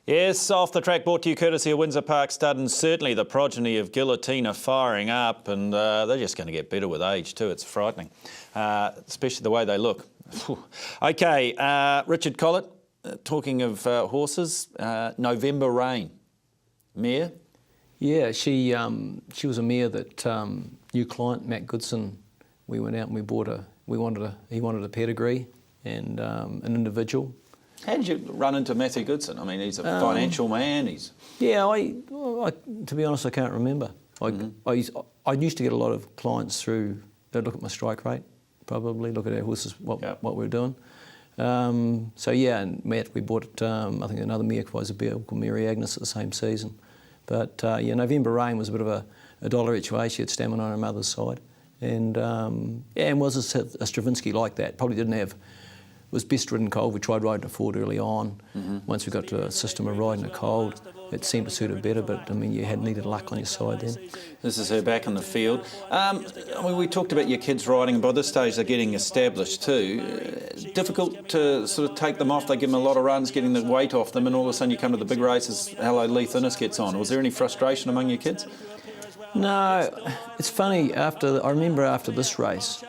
Yes, Off the Track brought to you courtesy of Windsor Park Stud, and certainly the progeny of Guillotine are firing up, and they're just going to get better with age too. It's frightening, especially the way they look. Okay, Richard Collett, talking of horses, November Rain, mare. Yeah, she was a mare that new client Matt Goodson. We went out and we bought a. He wanted a pedigree and an individual. How did you run into Matthew Goodson? I mean, he's a financial man. Yeah, to be honest, I can't remember. I used to get a lot of clients through. They'd look at my strike rate, probably look at our horses, what we're doing. So yeah, and Matt, we bought I think another mare was a bear called Mary Agnes at the same season. But yeah, November Rain was a bit of a dollar each way. She had stamina on her mother's side, and yeah, and was a Stravinsky like that. Probably didn't have. Was best ridden cold. We tried riding a Ford early on. Once we got to a system of riding a cold, it seemed to suit her better, but I mean, you had needed luck on your side then. This is her back in the field. I mean, we talked about your kids riding, and by this stage they're getting established too. Difficult to sort of take them off. They give them a lot of runs, getting the weight off them, and all of a sudden you come to the big races, hello, Lee Thinnes gets on. Was there any frustration among your kids? No, it's funny, I remember after this race,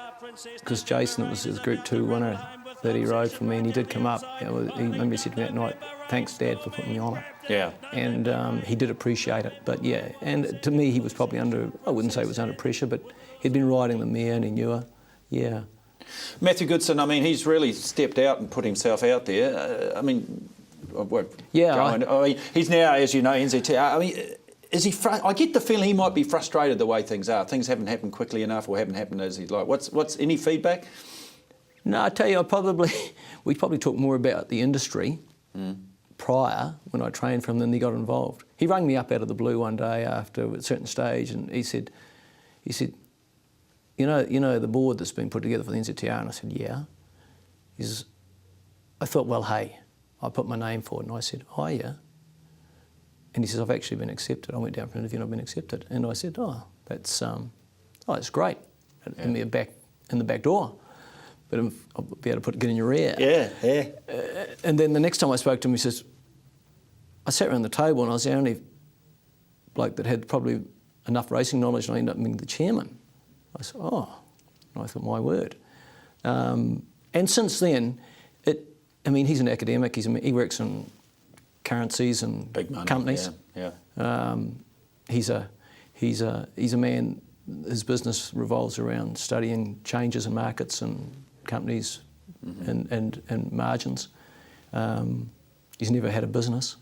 because Jason, it was his Group 2 winner, that he rode for me, and he did come up. He remember he said to me that night, "Thanks, Dad, for putting me on it." Yeah. And he did appreciate it. But yeah, and to me, he was probably under. I wouldn't say he was under pressure, but he'd been riding the mare and he knew her. Yeah. Matthew Goodson, I mean, he's really stepped out and put himself out there. I mean, yeah. I mean, he's now, as you know, NZTR. I mean, is he? I get the feeling he might be frustrated the way things are. Things haven't happened quickly enough, or haven't happened as he'd like. What's any feedback? No, I tell you, we probably talked more about the industry prior when I trained for him than he got involved. He rang me up out of the blue one day after a certain stage, and he said, you know the board that's been put together for the NZTR, and I said, yeah. He says, I thought, well, hey, I put my name forward, and I said, oh yeah. And he says, I've actually been accepted. I went down for an interview and I've been accepted. And I said, that's great. Yeah. And me back in the back door. But I'll be able to get in your ear. Yeah, yeah. And then the next time I spoke to him, he says, I sat around the table and I was the only bloke that had probably enough racing knowledge, and I ended up being the chairman. I said, oh. And I thought, my word. And since then, I mean, he's an academic. He works in currencies and big money, companies. Yeah. He's a man. His business revolves around studying changes in markets and companies and margins. He's never had a business.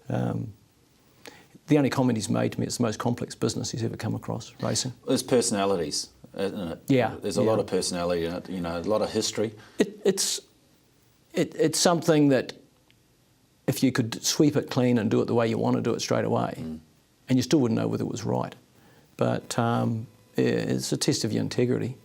The only comment he's made to me, it's the most complex business he's ever come across, racing. There's personalities, isn't it? Yeah. There's a lot of personality in it, a lot of history. It's something that if you could sweep it clean and do it the way you want to do it straight away, and you still wouldn't know whether it was right. But yeah, it's a test of your integrity.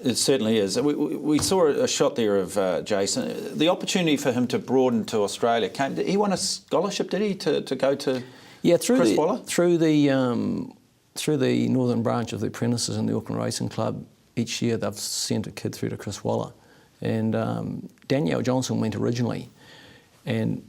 It certainly is. We saw a shot there of Jason. The opportunity for him to broaden to Australia came. He won a scholarship, did he, to go to Chris Waller? Through the northern branch of the apprentices in the Auckland Racing Club. Each year they've sent a kid through to Chris Waller. And Danielle Johnson went originally. And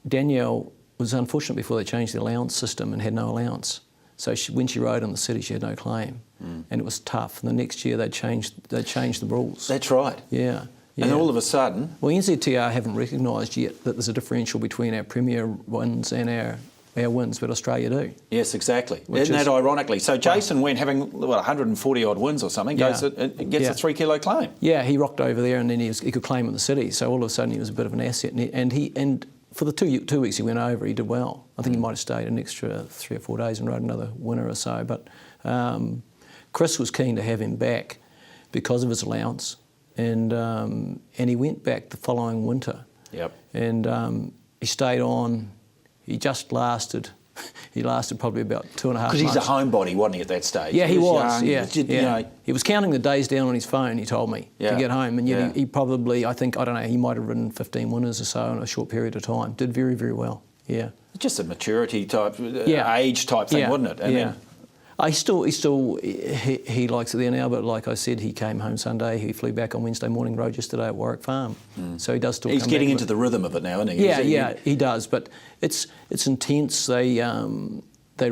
Danielle was unfortunate before they changed the allowance system and had no allowance. So when she rode in the city, she had no claim, and it was tough. And the next year they changed the rules. That's right. Yeah. And all of a sudden, well, NZTR haven't recognised yet that there's a differential between our Premier wins and our wins, but Australia do. Yes, exactly. Isn't that ironically? So Jason went having 140 odd wins or something, gets a 3 kilo claim. Yeah, he rocked over there, and then he could claim in the city. So all of a sudden he was a bit of an asset, and for the 2 weeks he went over, he did well. I think he might have stayed an extra 3 or 4 days and rode another winner or so. But Chris was keen to have him back because of his allowance, and he went back the following winter. Yep. And he stayed on. He just lasted. He lasted probably about 2.5 months. Because he's a homebody, wasn't he, at that stage? Yeah, he was. Young, He was counting the days down on his phone, he told me, to get home. And yet he probably, I don't know, he might have ridden 15 winners or so in a short period of time. Did very, very well, yeah. Just a maturity type, age type thing, wasn't it? And He likes it there now, but like I said, he came home Sunday, he flew back on Wednesday morning, rode yesterday at Warwick Farm. So he does still He's come getting back into the rhythm of it now, isn't he? Yeah, he does, but it's intense. They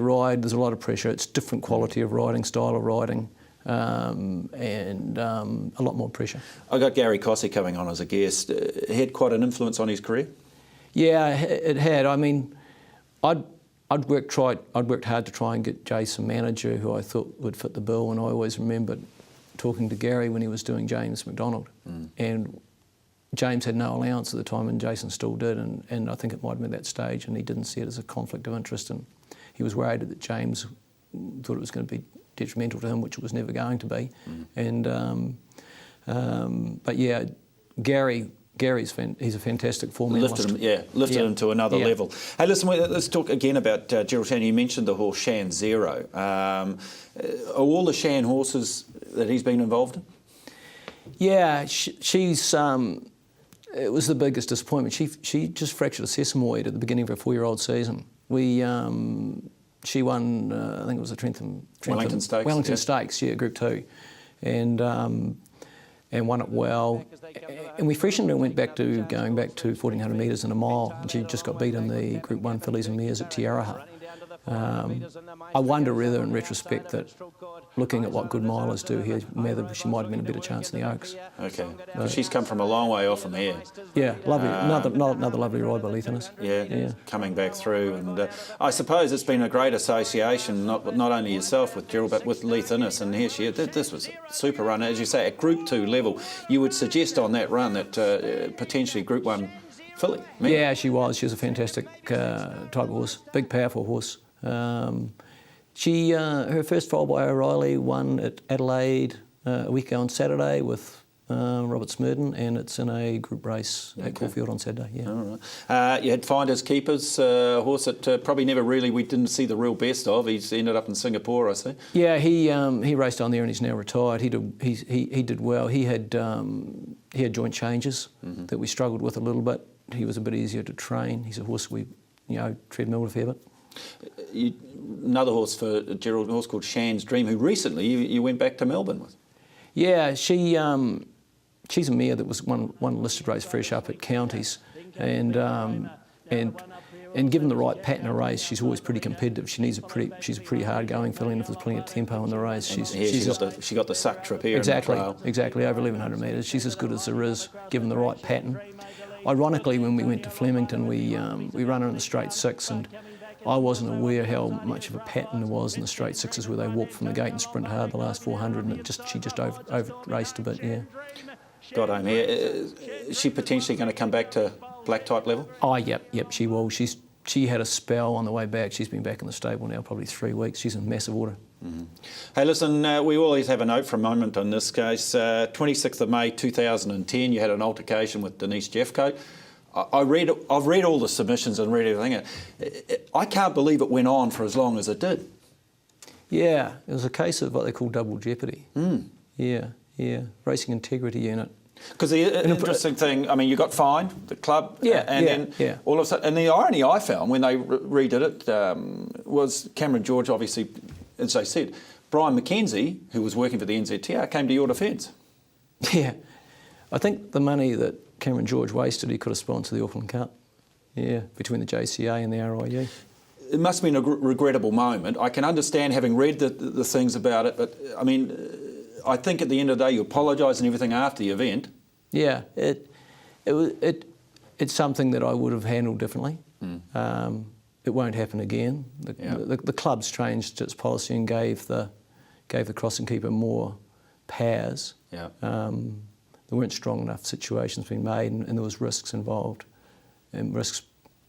ride, there's a lot of pressure, it's different quality of riding, style of riding, and a lot more pressure. I got Gary Cossey coming on as a guest. He had quite an influence on his career? Yeah, it had. I mean, I'd worked hard to try and get Jace a manager who I thought would fit the bill, and I always remembered talking to Gary when he was doing James McDonald. And James had no allowance at the time, and Jason still did, and I think it might have been that stage, and he didn't see it as a conflict of interest, and he was worried that James thought it was going to be detrimental to him, which it was never going to be. But yeah, Gary's he's a fantastic form analyst. Lifted him to another level. Hey, listen, let's talk again about Gerald Shan. You mentioned the horse Shan Zero. Are all the Shan horses that he's been involved in? Yeah, she's. It was the biggest disappointment. She just fractured a sesamoid at the beginning of her 4-year-old season. She won, I think it was the Wellington Stakes. Wellington Stakes, yeah, Group 2, and won it well. And we freshened and went going back to 1400 metres in a mile, and she just got beat in the Group 1 fillies and mares at Tiaraha. I wonder whether, in retrospect, that looking at what good milers do here, whether she might have been a better chance in the Oaks. Okay, she's come from a long way off from here. Yeah, lovely. Another lovely ride by Lethanis. Yeah, coming back through, and I suppose it's been a great association, not only yourself with Gerald, but with Lethanis. And here she is. This was a super run, as you say, at Group 2 level. You would suggest on that run that potentially Group 1 filly. Yeah, she was. She was a fantastic type of horse, big, powerful horse. She her first trial by O'Reilly won at Adelaide a week ago on Saturday with Robert Smurden, and it's in a group race at Caulfield on Saturday. Yeah. All right. You had Finders Keepers, a horse that probably we didn't see the real best of. He's ended up in Singapore, I see. Yeah, he raced on there and he's now retired. He did well. He had joint changes that we struggled with a little bit. He was a bit easier to train. He's a horse we treadmilled a fair bit. Another horse for Gerald, a horse called Shan's Dream, who recently you went back to Melbourne with. Yeah, she's a mare that was one listed race fresh up at Counties, and given the right pattern of race, she's always pretty competitive. She's a pretty hard going filly, and if there's plenty of tempo in the race, she got the suck trip here. Exactly, over 1100 metres. She's as good as there is, given the right pattern. Ironically, when we went to Flemington, we ran her in the straight 6, and I wasn't aware how much of a pattern there was in the straight 6s where they walk from the gate and sprint hard the last 400, and she just over raced a bit. Yeah. Got home here. Is she potentially going to come back to black type level? Oh, yep, she will. She had a spell on the way back. She's been back in the stable now probably 3 weeks. She's in massive order. Hey, listen, we always have a note for a moment on this case. 26th of May 2010, you had an altercation with Denise Jeffcoat. I've read all the submissions and read everything. I can't believe it went on for as long as it did. Yeah, it was a case of what they call double jeopardy. Yeah, Racing Integrity Unit. Because the interesting thing, I mean, you got fined, the club, then all of a sudden, and the irony I found when they redid it was Cameron George, obviously, as they said, Brian McKenzie, who was working for the NZTR, came to your defence. Yeah, I think the money that Cameron George wasted, he could have sponsored the Auckland Cup. Yeah, between the JCA and the RIU. It must have been a regrettable moment. I can understand having read the things about it, but I mean, I think at the end of the day you apologise and everything after the event. Yeah, it's something that I would have handled differently. It won't happen again. The club's changed its policy and gave the crossing keeper more powers. Yeah. There weren't strong enough situations being made, and there was risks involved, and risks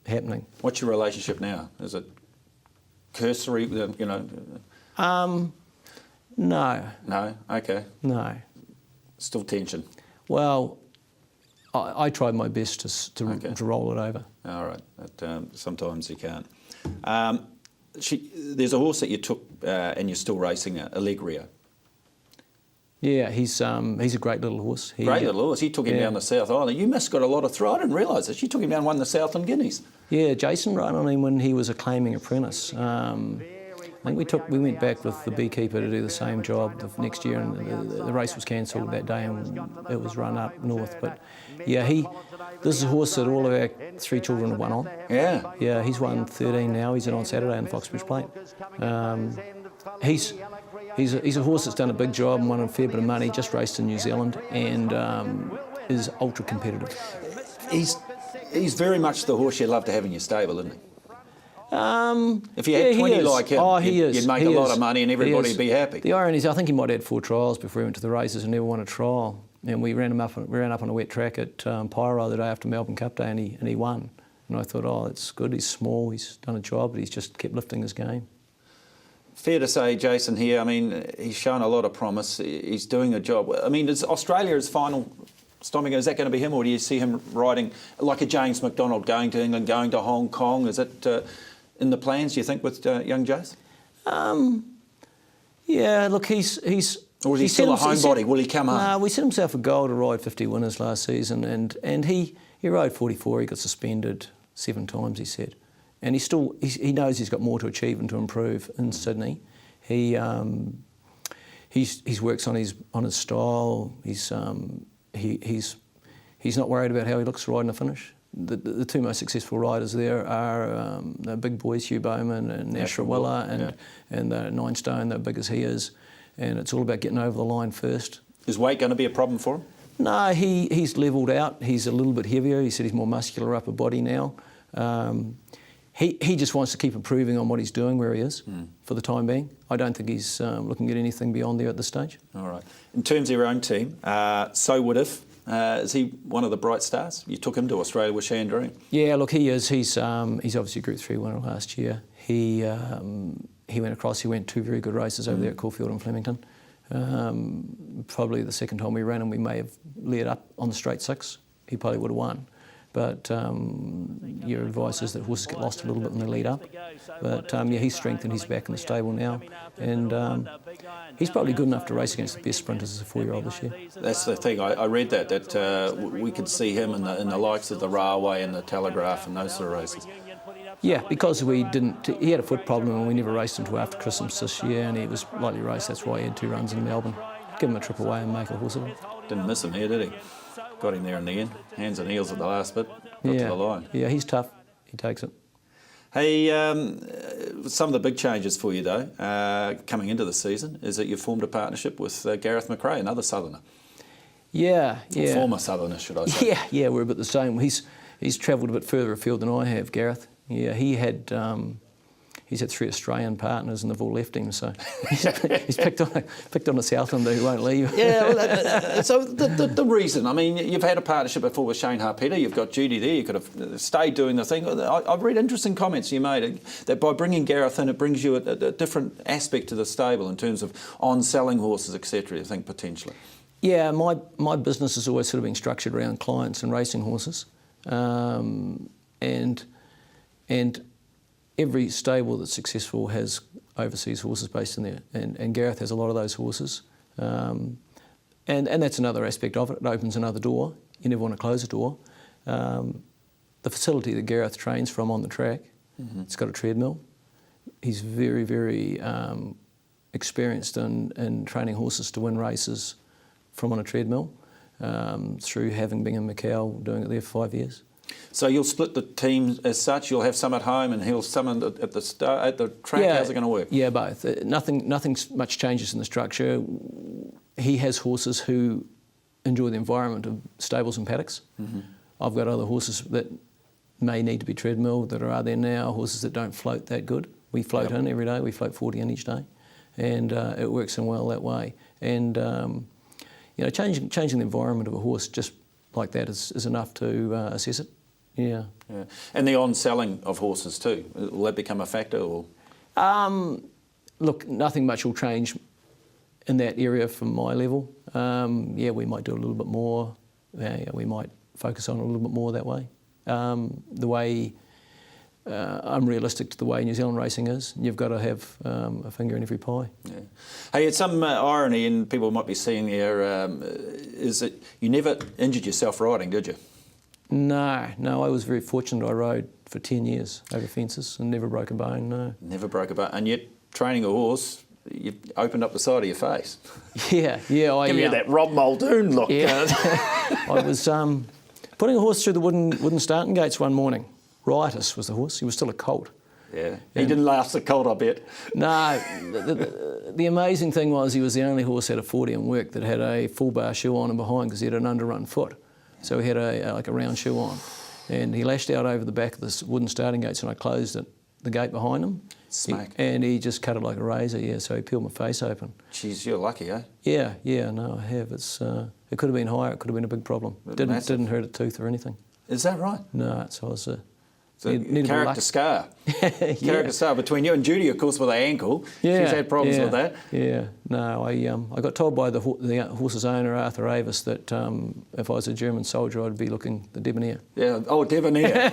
happening. What's your relationship now? Is it cursory? No. No. Okay. No. Still tension. Well, I tried my best to roll it over. All right. But, sometimes you can't. There's a horse that you took and you're still racing, Allegria. Yeah, he's a great little horse. Great little horse. He took him down the South Island. You must have got a lot of throw. I didn't realise that. She took him down and won the Southland Guineas. Yeah, Jason ran on him when he was a claiming apprentice. I think we went back with the beekeeper to do the same job the next year, and the race was cancelled that day, and it was run up north. But yeah, this is a horse that all of our 3 children have won on. Yeah. Yeah, he's won 13 now. He's in on Saturday in the Foxbridge Plate. He's a horse that's done a big job and won a fair bit of money. Just raced in New Zealand and is ultra competitive. He's very much the horse you'd love to have in your stable, isn't he? If you had 20 like him, you'd make a lot of money and everybody would be happy. The irony is, I think he might have had 4 trials before he went to the races and never won a trial. And we ran up on a wet track at Pyro the day after Melbourne Cup Day, and he won. And I thought, oh, it's good. He's small. He's done a job, but he's just kept lifting his game. Fair to say, Jason, here, I mean, he's shown a lot of promise. He's doing a job. I mean, is Australia his final stomping? Is that going to be him, or do you see him riding like a James McDonald, going to England, going to Hong Kong? Is it in the plans, do you think, with young Jace? Yeah, look, he's or is he still a homebody? Will he come home? No, we set himself a goal to ride 50 winners last season, and he rode 44. He got suspended 7 times, he said. And he knows he's got more to achieve and to improve in Sydney. He works on his style. He's not worried about how he looks riding a finish. The 2 most successful riders there are the big boys, Hugh Bowman and Ashrawilla, and the 9 stone, they're big as he is. And it's all about getting over the line first. Is weight going to be a problem for him? No, he's levelled out. He's a little bit heavier. He said he's more muscular upper body now. He just wants to keep improving on what he's doing where he is for the time being. I don't think he's looking at anything beyond there at this stage. All right. In terms of your own team, So Would If, is he one of the bright stars? You took him to Australia with Chandrine. Yeah, look, he is. He's obviously a Group 3 winner last year. He went across. He went 2 very good races over there at Caulfield and Flemington. Probably the second time we ran him, we may have led up on the straight 6. He probably would have won. But your advice is that horses get lost a little bit in the lead up. But yeah, he's strengthened. He's back in the stable now, and he's probably good enough to race against the best sprinters as a 4-year-old this year. That's the thing. I read that we could see him in the likes of the Railway and the Telegraph and those sort of races. Yeah, because he had a foot problem and we never raced until after Christmas this year, and he was lightly raced. That's why he had 2 runs in Melbourne. Give him a trip away and make a horse of him. Didn't miss him here, did he? Got him there in the end. Hands and heels at the last bit. Got to the line. Yeah, he's tough. He takes it. Hey, some of the big changes for you, though, coming into the season, is that you formed a partnership with Gareth McRae, another Southerner. Yeah. Or former Southerner, should I say. Yeah, we're a bit the same. He's travelled a bit further afield than I have, Gareth. Yeah, he's had 3 Australian partners and they've all left him, so he's picked on a Southlander who won't leave. Yeah, well, so the reason, I mean, you've had a partnership before with Shane Harpeta, you've got Judy there, you could have stayed doing the thing. I've read interesting comments you made that by bringing Gareth in, it brings you a different aspect to the stable in terms of on-selling horses, etc., I think, potentially. Yeah, my business has always sort of been structured around clients and racing horses. And every stable that's successful has overseas horses based in there, and Gareth has a lot of those horses. And that's another aspect of it. It opens another door. You never want to close a door. The facility that Gareth trains from on the track, it's got a treadmill. He's very, very experienced in training horses to win races from on a treadmill, through having been in Macau, doing it there for 5 years. So you'll split the team as such. You'll have some at home, and he'll some at the track. Yeah, how's it going to work? Yeah, both. Nothing much changes in the structure. He has horses who enjoy the environment of stables and paddocks. I've got other horses that may need to be treadmilled that are there now. Horses that don't float that good. We float in every day. We float 40 in each day, and it works in well that way. And changing the environment of a horse just like that is enough to assess it. Yeah. And the on-selling of horses too, will that become a factor? Or? Look, nothing much will change in that area from my level. We might do a little bit more. We might focus on a little bit more that way. The way I'm realistic to the way New Zealand racing is. You've got to have a finger in every pie. Yeah. Hey, it's some irony, and people might be seeing there, is that you never injured yourself riding, did you? No, I was very fortunate. I rode for 10 years over fences and never broke a bone, no. Never broke a bone, and yet training a horse, you opened up the side of your face. Yeah. Give me that Rob Muldoon look. Yeah. I was putting a horse through the wooden starting gates one morning. Riotous was the horse. He was still a colt. Yeah. He didn't last the colt, I bet. No. The amazing thing was he was the only horse out of 40 in work that had a full bar shoe on and behind because he had an underrun foot. So he had a round shoe on. And he lashed out over the back of the wooden starting gates and I closed the gate behind him. Smack. And he just cut it like a razor, yeah, so he peeled my face open. Jeez, you're lucky, eh? Yeah, no, I have. It could have been higher, it could have been a big problem. Didn't hurt a tooth or anything. Is that right? No, so I was... So character scar. Character scar between you and Judy, of course, with her ankle. Yeah, she's had problems with that. Yeah, no, I got told by the horse's owner, Arthur Avis, that if I was a German soldier, I'd be looking the debonair. Yeah, debonair.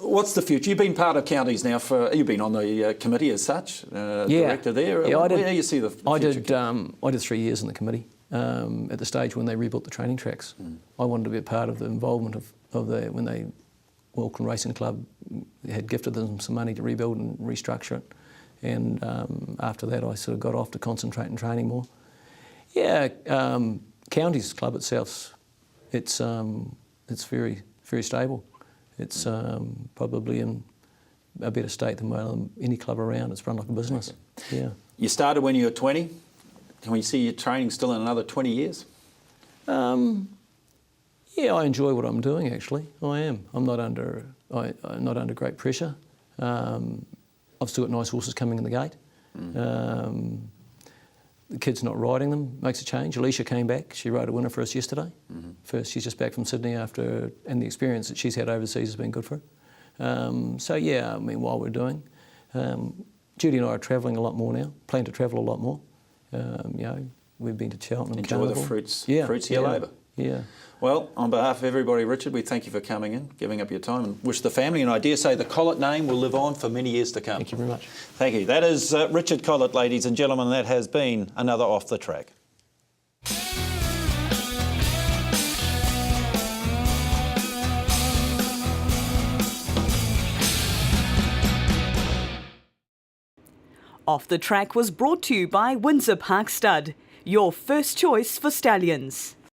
What's the future? You've been part of counties now you've been on the committee as such, director there. Yeah, Where do you see the future? I did 3 years in the committee at the stage when they rebuilt the training tracks. I wanted to be a part of the involvement of when the Auckland Racing Club had gifted them some money to rebuild and restructure it. And after that, I sort of got off to concentrate on training more. Yeah, Counties Club itself, it's very, very stable. It's probably in a better state than any club around. It's run like a business. Okay. Yeah. You started when you were 20. Can we see your training still in another 20 years? Yeah, I enjoy what I'm doing. Actually, I am. I'm not under great pressure. I've still got nice horses coming in the gate. The kid's not riding them makes a change. Alicia came back. She rode a winner for us yesterday. First, she's just back from Sydney and the experience that she's had overseas has been good for her. So yeah, I mean, while we're doing, Judy and I are travelling a lot more now. Plan to travel a lot more. We've been to Cheltenham. Enjoy Carnival. the fruits of your labour. Yeah. Well, on behalf of everybody, Richard, we thank you for coming in, giving up your time, and wish the family, and I dare say the Collett name will live on for many years to come. Thank you very much. Thank you. That is Richard Collett, ladies and gentlemen. That has been another Off the Track. Off the Track was brought to you by Windsor Park Stud, your first choice for stallions.